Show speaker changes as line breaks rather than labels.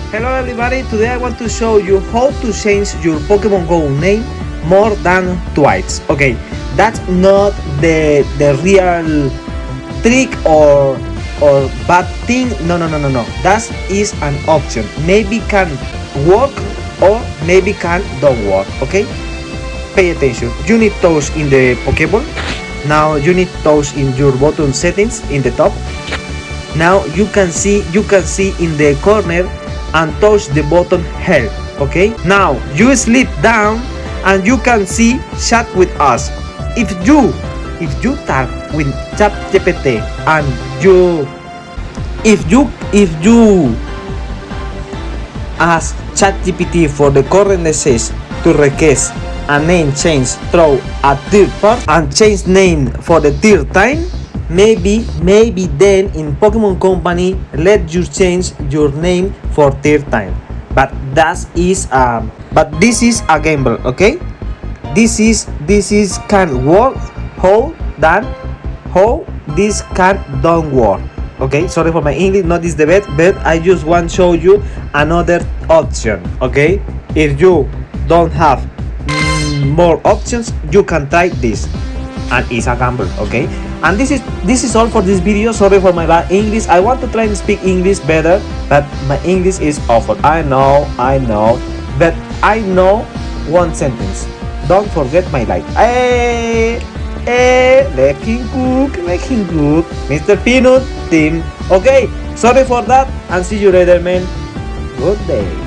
Hello everybody, today I want to show you how to change your Pokemon Go name more than twice. Okay, that's not the real trick or bad thing. No. That is an option. Maybe can work or maybe can don't work. Okay, pay attention. You need those in the Pokeball. Now you need those in your button settings in the top. Now you can see in the corner and touch the button help. Okay, now you slip down and you can see chat with us. If you talk with ChatGPT and if you ask ChatGPT for the current message to request a name change through a third part and change name for the third time, maybe then in Pokemon Company let you change your name for third time. But this is a gamble. Okay, this is can work. How this can don't work. Okay, sorry for my English, not is the best, but I just want to show you another option. Okay, if you don't have more options, you can try this, and it's a gamble. Okay, and this is all for this video. Sorry for my bad English. I want to try and speak English better, but my English is awful. I know, but I know one sentence. Don't forget my life. Let him cook, Mr. Peanut team. Okay, sorry for that, and see you later, man. Good day.